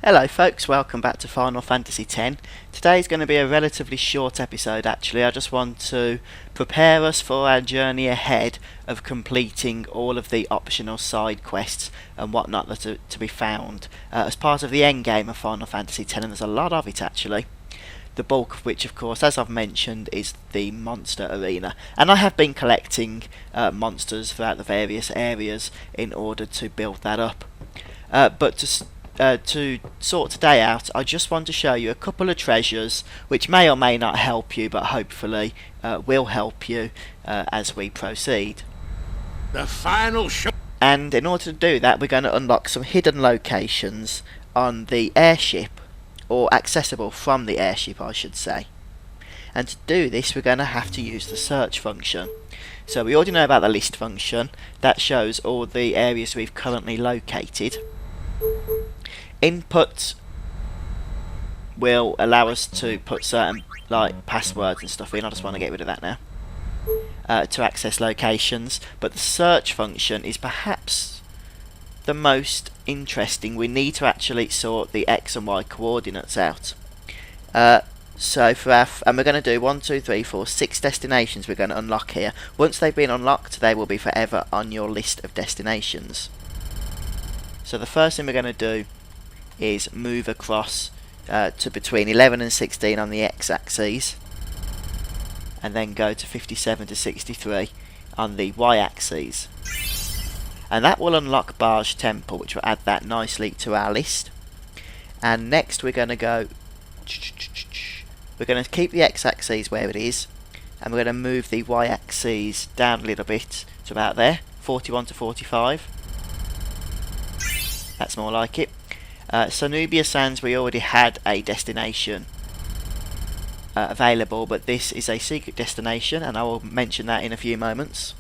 Hello folks, welcome back to Final Fantasy X. Today's going to be a relatively short episode actually. I just want to prepare us for our journey ahead of completing all of the optional side quests and whatnot that are to be found as part of the endgame of Final Fantasy X, and there's a lot of it actually. The bulk of which, of course, as I've mentioned, is the monster arena. And I have been collecting monsters throughout the various areas in order to build that up. But to sort today out, I just want to show you a couple of treasures which may or may not help you, but hopefully will help you as we proceed. The final show. And in order to do that, we're going to unlock some hidden locations on the airship, or accessible from the airship I should say. And to do this we're going to have to use the search function. So we already know about the list function. That shows all the areas we've currently located. Input will allow us to put certain like passwords and stuff in. I just want to get rid of that now to access locations, but the search function is perhaps the most interesting. We need to actually sort the X and Y coordinates out. So for our and we're going to do 1, 2, 3, 4, 6 destinations we're going to unlock here. Once they've been unlocked, they will be forever on your list of destinations. So the first thing we're going to do is move across to between 11 and 16 on the x-axis, and then go to 57 to 63 on the y-axis, and that will unlock Barge Temple, which will add that nicely to our list. And next we're going to go, we're going to keep the x-axis where it is, and we're going to move the y-axis down a little bit to about there, 41 to 45. That's more like it. Sonubia Sands, we already had a destination available, but this is a secret destination, and I will mention that in a few moments.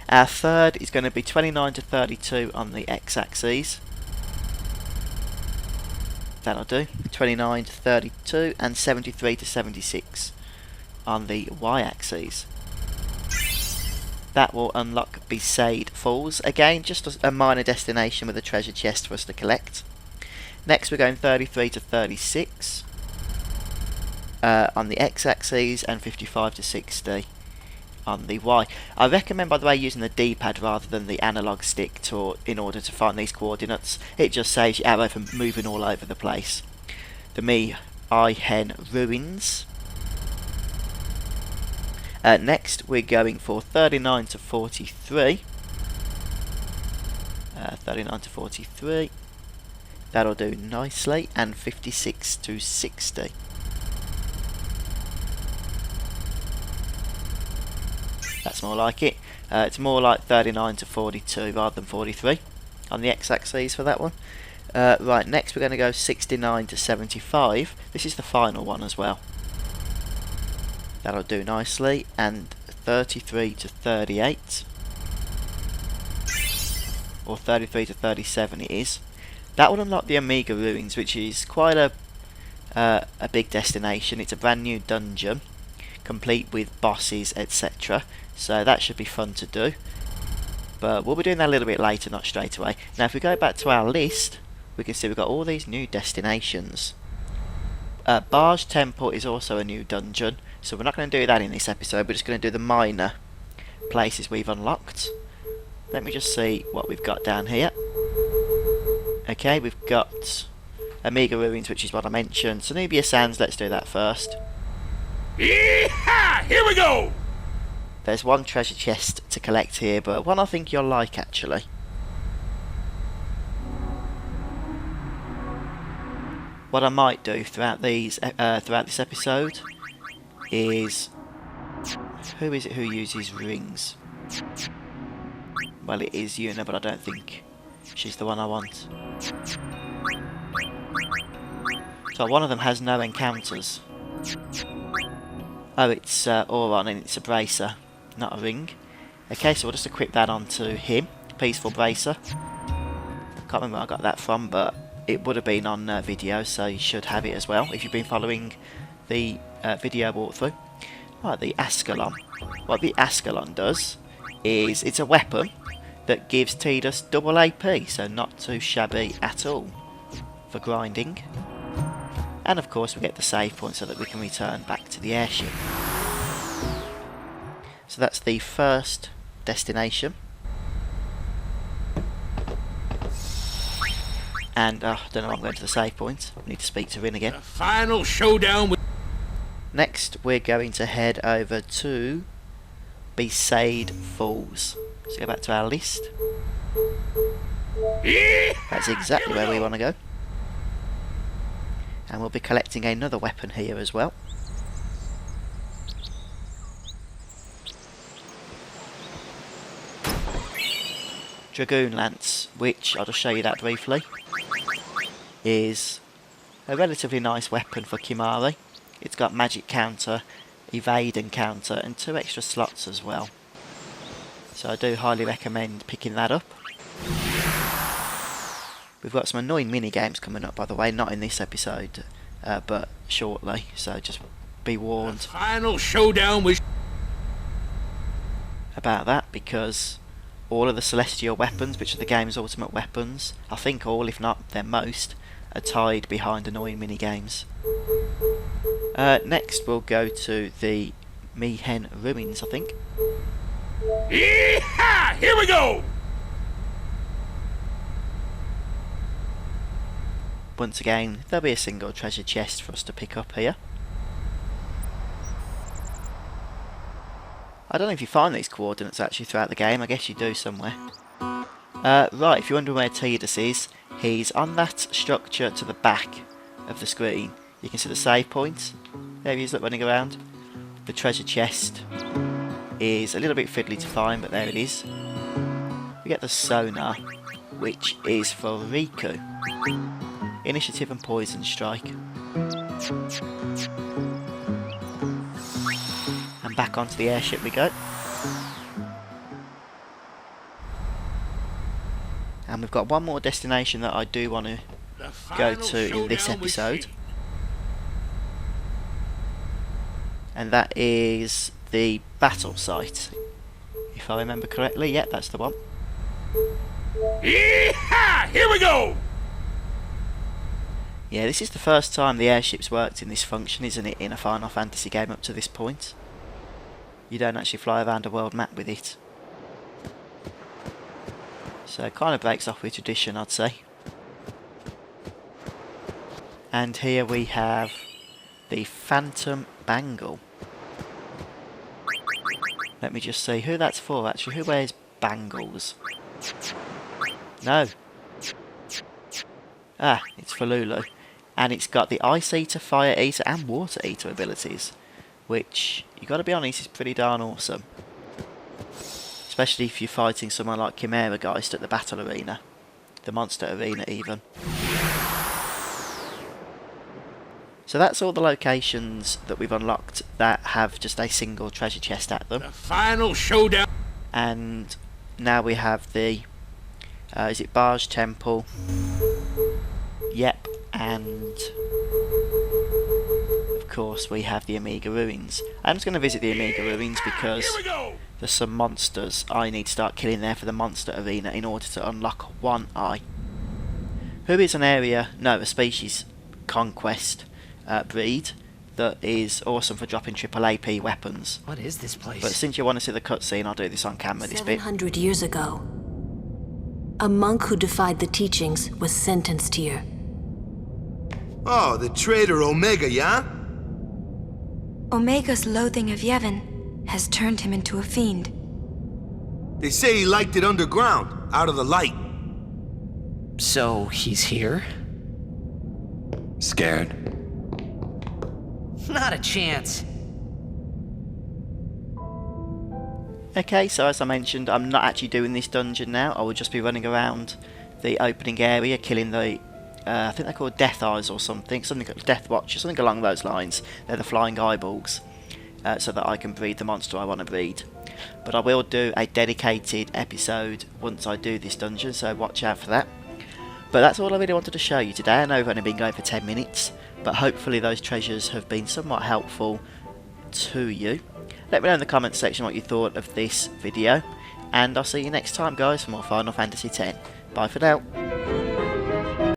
Our third is going to be 29 to 32 on the x-axis. That'll do. 29 to 32 and 73 to 76 on the y-axis. That will unlock Besaid Falls. Again, just a minor destination with a treasure chest for us to collect. Next we're going 33 to 36 on the x-axis, and 55 to 60 on the y. I recommend, by the way, using the D-pad rather than the analog stick in order to find these coordinates. It just saves your arrow from moving all over the place. The Mihen Ruins. Next we're going for 39 to 43. 39 to 43. That'll do nicely, and 56 to 60. That's more like it. It's more like 39 to 42 rather than 43 on the x-axis for that one. Right, next we're going to go 69 to 75. This is the final one as well. That'll do nicely, and 33 to 38. Or 33 to 37 it is. That will unlock the Omega Ruins, which is quite a big destination. It's a brand new dungeon, complete with bosses, etc. So that should be fun to do. But we'll be doing that a little bit later, not straight away. Now if we go back to our list, we can see we've got all these new destinations. Barge Temple is also a new dungeon, so we're not going to do that in this episode. We're just going to do the minor places we've unlocked. Let me just see what we've got down here. Okay, we've got Omega Ruins, which is what I mentioned. Sonubia Sands, let's do that first. Yeehaw! Here we go! There's one treasure chest to collect here, but one I think you'll like actually. What I might do throughout this episode is, who is it who uses rings? Well, it is Yuna, but I don't think she's the one I want. So one of them has no encounters. Oh, it's Auron, and it's a bracer, not a ring. Okay, so we'll just equip that onto him. Peaceful bracer. Can't remember where I got that from, but it would have been on video, so you should have it as well if you've been following the video walkthrough. Right, the Ascalon. What the Ascalon does is it's a weapon that gives Tidus double AP, so not too shabby at all. for grinding. And of course we get the save point so that we can return back to the airship. So that's the first destination. And I don't know why I'm going to the save point. I need to speak to Rin again. The final showdown with... Next we're going to head over to Besaid Falls. So go back to our list. That's exactly where we want to go. And we'll be collecting another weapon here as well. Dragoon Lance, which I'll just show you that briefly, is a relatively nice weapon for Kimari. It's got magic counter, evade and counter, and 2 extra slots as well. So I do highly recommend picking that up. We've got some annoying mini games coming up, by the way, not in this episode, but shortly, so just be warned. The final showdown with... about that, because all of the celestial weapons, which are the game's ultimate weapons, I think all, if not their most, are tied behind annoying mini games. Next we'll go to the Mihen Ruins, I think. Yeehaw! Here we go! Once again, there'll be a single treasure chest for us to pick up here. I don't know if you find these coordinates actually throughout the game, I guess you do somewhere. Right, if you're wondering where Tidus is, he's on that structure to the back of the screen. You can see the save point. There he is, running around. The treasure chest is a little bit fiddly to find, but there it is. We get the sonar, which is for Riku. Initiative and Poison Strike. And back onto the airship we go. And we've got one more destination that I do want to go to in this episode. And that is the battle site. If I remember correctly, yep, that's the one. Yeehaw! Here we go! Yeah, this is the first time the airship's worked in this function, isn't it, in a Final Fantasy game up to this point. You don't actually fly around a world map with it. So it kind of breaks off with tradition, I'd say. And here we have the Phantom Bangle. Let me just see who that's for, actually. Who wears bangles? No. Ah, it's for Lulu. And it's got the Ice Eater, Fire Eater and Water Eater abilities, which, you gotta be honest, is pretty darn awesome. Especially if you're fighting someone like Chimera Geist at the battle arena. The monster arena even. So that's all the locations that we've unlocked that have just a single treasure chest at them. The final showdown. And now we have the, is it Barge Temple? Yep, and of course we have the Omega Ruins. I'm just going to visit the Omega Ruins because there's some monsters I need to start killing there for the monster arena in order to unlock One Eye, who is a species conquest breed that is awesome for dropping triple AP weapons. What is this place? But since you want to see the cutscene, I'll do this on camera, this bit. 700 years ago, a monk who defied the teachings was sentenced here. Oh, the traitor Omega, yeah? Omega's loathing of Yevon has turned him into a fiend. They say he liked it underground, out of the light. So, he's here? Scared? Not a chance. Okay, so as I mentioned, I'm not actually doing this dungeon now. I will just be running around the opening area, killing the, I think they're called Death Eyes or something, Death Watch or something along those lines. They're the flying eyeballs, so that I can breed the monster I want to breed. But I will do a dedicated episode once I do this dungeon, so watch out for that. But that's all I really wanted to show you today. I know I've only been going for 10 minutes, but hopefully those treasures have been somewhat helpful to you. Let me know in the comments section what you thought of this video, and I'll see you next time guys for more Final Fantasy X. Bye for now.